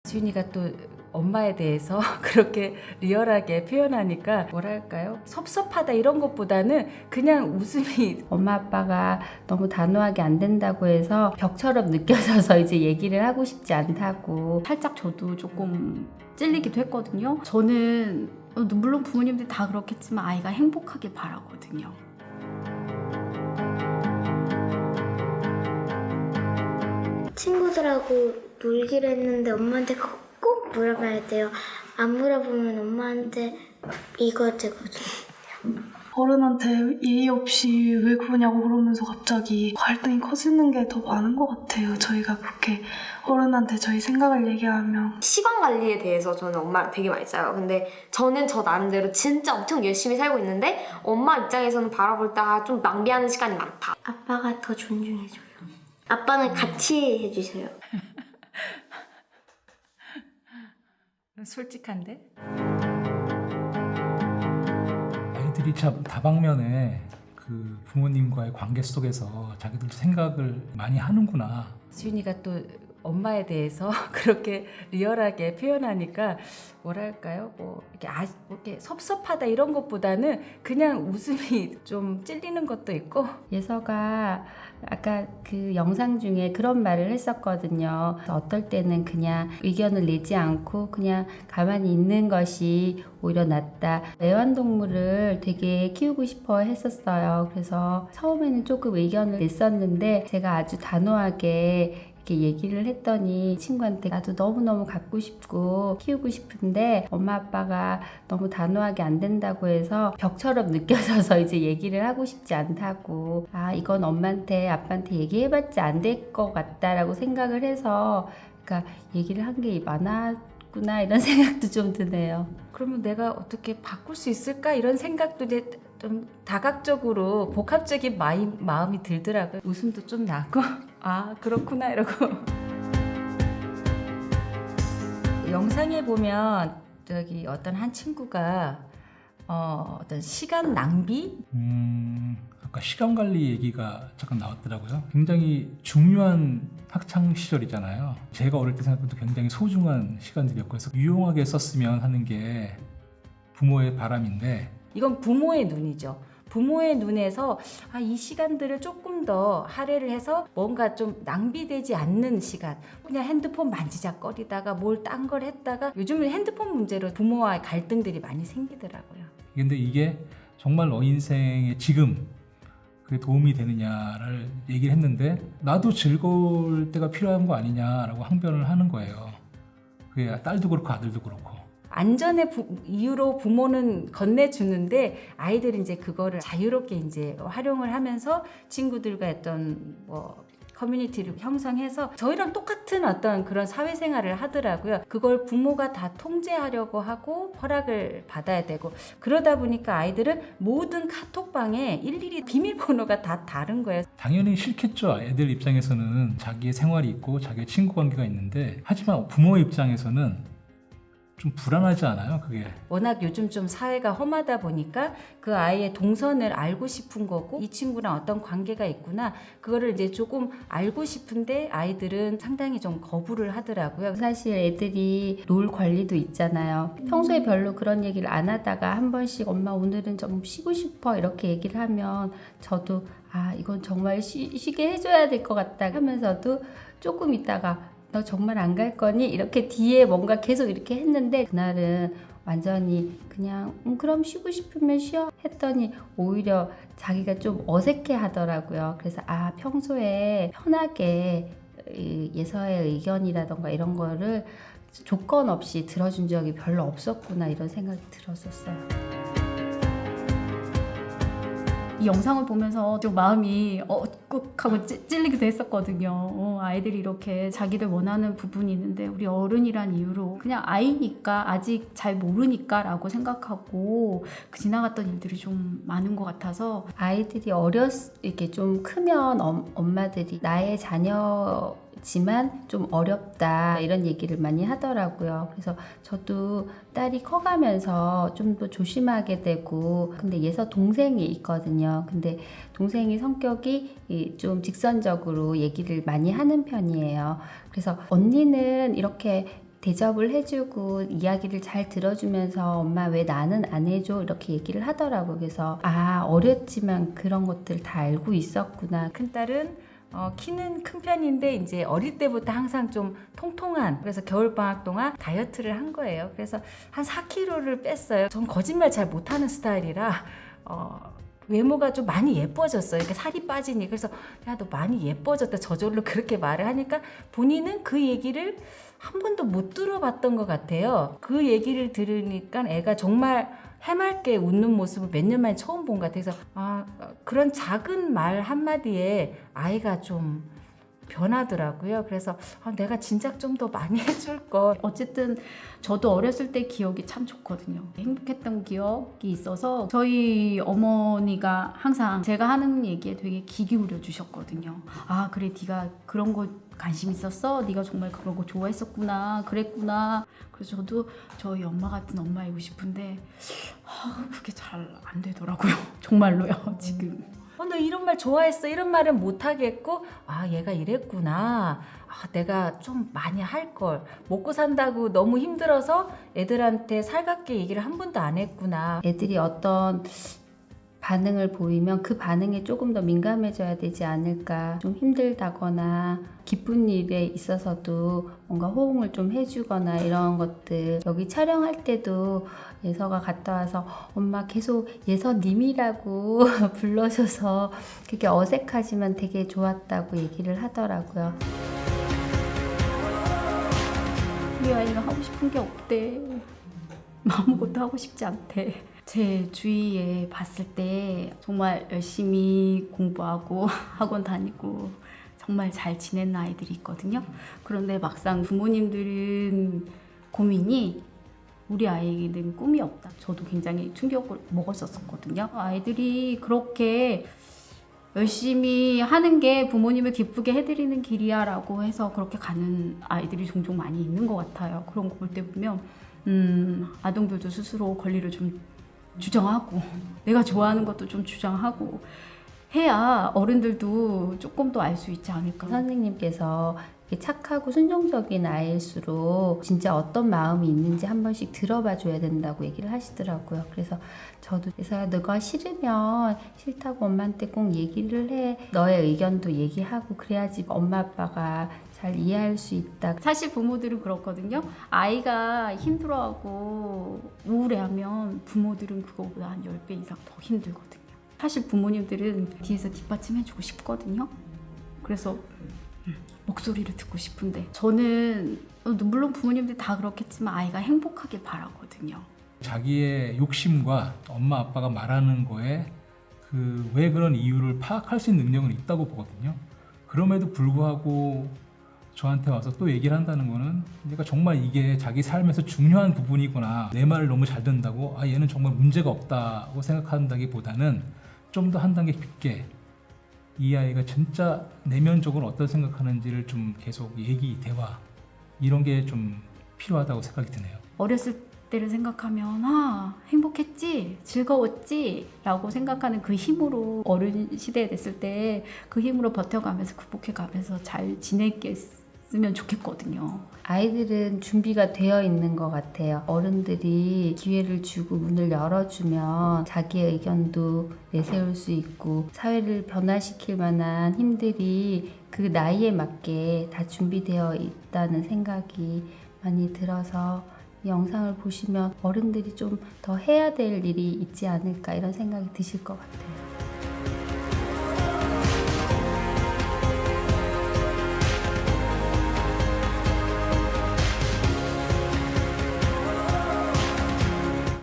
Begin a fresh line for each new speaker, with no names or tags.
지윤이가 또 엄마에 대해서 그렇게 리얼하게 표현하니까 뭐랄까요? 섭섭하다 이런 것보다는 그냥 웃음이 엄마 아빠가 너무 단호하게 안 된다고 해서 벽처럼 느껴져서 이제 얘기를 하고 싶지 않다고
살짝 저도 조금 찔리기도 했거든요. 저는 물론 부모님들 다 그렇겠지만 아이가 행복하게 바라거든요.
친구들하고 놀기로 했는데 엄마한테 꼭 물어봐야 돼요. 안 물어보면 엄마한테 이거 되거든요.
어른한테 예의 없이 왜 그러냐고 그러면서 갑자기 갈등이 커지는 게 더 많은 것 같아요. 저희가 그렇게 어른한테 저희 생각을 얘기하면.
시간 관리에 대해서 저는 엄마랑 되게 많이 싸요. 근데 저는 저 나름대로 진짜 엄청 열심히 살고 있는데 엄마 입장에서는 바라볼 때 좀 낭비하는 시간이 많다.
아빠가 더 존중해줘요. 아빠는 같이 해주세요.
솔직한데?
아이들이 참 다방면에 그 부모님과의 관계 속에서 자기들 생각을 많이 하는구나.
지윤이가 또 엄마에 대해서 그렇게 리얼하게 표현하니까 뭐랄까요? 이렇게 섭섭하다 이런 것보다는 그냥 웃음이 좀 찔리는 것도 있고. 예서가 아까 그 영상 중에 그런 말을 했었거든요. 어떨 때는 그냥 의견을 내지 않고 그냥 가만히 있는 것이 오히려 낫다. 애완동물을 되게 키우고 싶어 했었어요. 그래서 처음에는 조금 의견을 냈었는데 제가 아주 단호하게 이렇게 얘기를 했더니 친구한테 나도 너무너무 갖고 싶고 키우고 싶은데 엄마 아빠가 너무 단호하게 안 된다고 해서 벽처럼 느껴져서 이제 얘기를 하고 싶지 않다고, 아 이건 엄마한테 아빠한테 얘기해봤자 안 될 것 같다라고 생각을 해서 그러니까 얘기를 한 게 많았구나 이런 생각도 좀 드네요. 그러면 내가 어떻게 바꿀 수 있을까 이런 생각도 이제 좀 다각적으로 복합적인 마음이 들더라고요. 웃음도 좀 나고 아 그렇구나 이러고. 영상에 보면 저기 어떤 한 친구가 어떤 시간 낭비?
아까 시간 관리 얘기가 잠깐 나왔더라고요. 굉장히 중요한 학창 시절이잖아요. 제가 어릴 때 생각해도 굉장히 소중한 시간들이었고 그래서 유용하게 썼으면 하는 게 부모의 바람인데
이건 부모의 눈이죠. 부모의 눈에서 이 시간들을 조금 더 할애를 해서 뭔가 좀 낭비되지 않는 시간, 그냥 핸드폰 만지작거리다가 뭘 딴 걸 했다가 요즘은 핸드폰 문제로 부모와의 갈등들이 많이 생기더라고요.
근데 이게 정말 너 인생에 지금 그게 도움이 되느냐를 얘기를 했는데 나도 즐거울 때가 필요한 거 아니냐라고 항변을 하는 거예요. 그게 딸도 그렇고 아들도 그렇고.
안전의 이유로 부모는 건네주는데 아이들은 이제 그거를 자유롭게 이제 활용을 하면서 친구들과 어떤 커뮤니티를 형성해서 저희랑 똑같은 어떤 그런 사회생활을 하더라고요. 그걸 부모가 다 통제하려고 하고 허락을 받아야 되고 그러다 보니까 아이들은 모든 카톡방에 일일이 비밀번호가 다 다른 거예요.
당연히 싫겠죠. 애들 입장에서는 자기의 생활이 있고 자기의 친구 관계가 있는데 하지만 부모 입장에서는 좀 불안하지 않아요? 그게
워낙 요즘 좀 사회가 험하다 보니까 그 아이의 동선을 알고 싶은 거고 이 친구랑 어떤 관계가 있구나 그거를 이제 조금 알고 싶은데 아이들은 상당히 좀 거부를 하더라고요. 사실 애들이 놀 권리도 있잖아요. 평소에 별로 그런 얘기를 안 하다가 한 번씩 엄마 오늘은 좀 쉬고 싶어 이렇게 얘기를 하면 저도 이건 정말 쉬게 해줘야 될 것 같다 하면서도 조금 있다가 너 정말 안 갈 거니? 이렇게 뒤에 뭔가 계속 이렇게 했는데 그날은 완전히 그냥 그럼 쉬고 싶으면 쉬어 했더니 오히려 자기가 좀 어색해 하더라고요. 그래서 평소에 편하게 예서의 의견이라던가 이런 거를 조건 없이 들어준 적이 별로 없었구나 이런 생각이 들었었어요.
이 영상을 보면서 좀 마음이 꾹 하고 찔리기도 했었거든요. 아이들이 이렇게 자기들 원하는 부분이 있는데 우리 어른이란 이유로 그냥 아이니까 아직 잘 모르니까 라고 생각하고 지나갔던 일들이 좀 많은 것 같아서
아이들이 이렇게 좀 크면 엄마들이 나의 자녀지만 좀 어렵다 이런 얘기를 많이 하더라고요. 그래서 저도 딸이 커가면서 좀 더 조심하게 되고 근데 예서 동생이 있거든요. 근데 동생이 성격이 좀 직선적으로 얘기를 많이 하는 편이에요. 그래서 언니는 이렇게
대접을 해주고 이야기를 잘 들어주면서 엄마 왜 나는 안 해줘 이렇게 얘기를 하더라고요. 그래서 어렸지만 그런 것들 다 알고 있었구나.
큰딸은 키는 큰 편인데 이제 어릴 때부터 항상 좀 통통한, 그래서 겨울방학 동안 다이어트를 한 거예요. 그래서 한 4kg를 뺐어요. 전 거짓말 잘 못하는 스타일이라 외모가 좀 많이 예뻐졌어요. 이렇게 살이 빠지니. 그래서 야, 너 많이 예뻐졌다. 저절로 그렇게 말을 하니까 본인은 그 얘기를 한 번도 못 들어봤던 것 같아요. 그 얘기를 들으니까 애가 정말 해맑게 웃는 모습을 몇 년 만에 처음 본 것 같아서 그런 작은 말 한마디에 아이가 좀 변하더라고요. 그래서 내가 진작 좀 더 많이 해줄 걸.
어쨌든 저도 어렸을 때 기억이 참 좋거든요. 행복했던 기억이 있어서 저희 어머니가 항상 제가 하는 얘기에 되게 귀 기울여 주셨거든요. 그래 네가 그런 거 관심 있었어? 네가 정말 그런 거 좋아했었구나. 그랬구나. 그래서 저도 저희 엄마 같은 엄마이고 싶은데 그게 잘 안 되더라고요. 정말로요. 지금.
너 이런 말 좋아했어. 이런 말은 못 하겠고 얘가 이랬구나. 내가 좀 많이 할 걸. 먹고 산다고 너무 힘들어서 애들한테 살갑게 얘기를 한 번도 안 했구나.
애들이 어떤 반응을 보이면 그 반응에 조금 더 민감해져야 되지 않을까. 좀 힘들다거나 기쁜 일에 있어서도 뭔가 호응을 좀 해주거나 이런 것들. 여기 촬영할 때도 예서가 갔다 와서 엄마 계속 예서님이라고 불러줘서 그게 어색하지만 되게 좋았다고 얘기를 하더라고요. 우리 아이가 하고 싶은 게 없대. 아무것도 하고 싶지 않대. 제 주위에 봤을 때 정말 열심히 공부하고 학원 다니고 정말 잘 지내는 아이들이 있거든요. 그런데 막상 부모님들은 고민이 우리 아이는 꿈이 없다. 저도 굉장히 충격을 먹었었거든요. 아이들이 그렇게 열심히 하는 게 부모님을 기쁘게 해드리는 길이야 라고 해서 그렇게 가는 아이들이 종종 많이 있는 것 같아요. 그런 거 볼 때 보면 아동들도 스스로 권리를 좀 주장하고 내가 좋아하는 것도 좀 주장하고 해야 어른들도 조금 더 알 수 있지 않을까. 선생님께서 착하고 순종적인 아이일수록 진짜 어떤 마음이 있는지 한 번씩 들어봐 줘야 된다고 얘기를 하시더라고요. 그래서 저도 너가 싫으면 싫다고 엄마한테 꼭 얘기를 해. 너의 의견도 얘기하고 그래야지 엄마 아빠가 잘 이해할 수 있다. 사실 부모들은 그렇거든요. 아이가 힘들어하고 우울해하면 부모들은 그거보다 한 10배 이상 더 힘들거든요. 사실 부모님들은 뒤에서 뒷받침해주고 싶거든요. 그래서 목소리를 듣고 싶은데 저는 물론 부모님들 다 그렇겠지만 아이가 행복하길 바라거든요.
자기의 욕심과 엄마 아빠가 말하는 거에 왜 그런 이유를 파악할 수 있는 능력은 있다고 보거든요. 그럼에도 불구하고 저한테 와서 또 얘기를 한다는 거는 내가 정말 이게 자기 삶에서 중요한 부분이구나. 내 말을 너무 잘 듣는다고 얘는 정말 문제가 없다고 생각한다기보다는 좀 더 한 단계 깊게 이 아이가 진짜 내면적으로 어떤 생각하는지를 좀 계속 얘기, 대화 이런 게 좀 필요하다고 생각이 드네요.
어렸을 때를 생각하면 행복했지? 즐거웠지? 라고 생각하는 그 힘으로 어른 시대에 됐을 때 그 힘으로 버텨가면서 극복해가면서 잘 지냈으면 좋겠거든요. 아이들은 준비가 되어 있는 것 같아요. 어른들이 기회를 주고 문을 열어주면 자기의 의견도 내세울 수 있고 사회를 변화시킬 만한 힘들이 그 나이에 맞게 다 준비되어 있다는 생각이 많이 들어서 이 영상을 보시면 어른들이 좀 더 해야 될 일이 있지 않을까 이런 생각이 드실 것 같아요.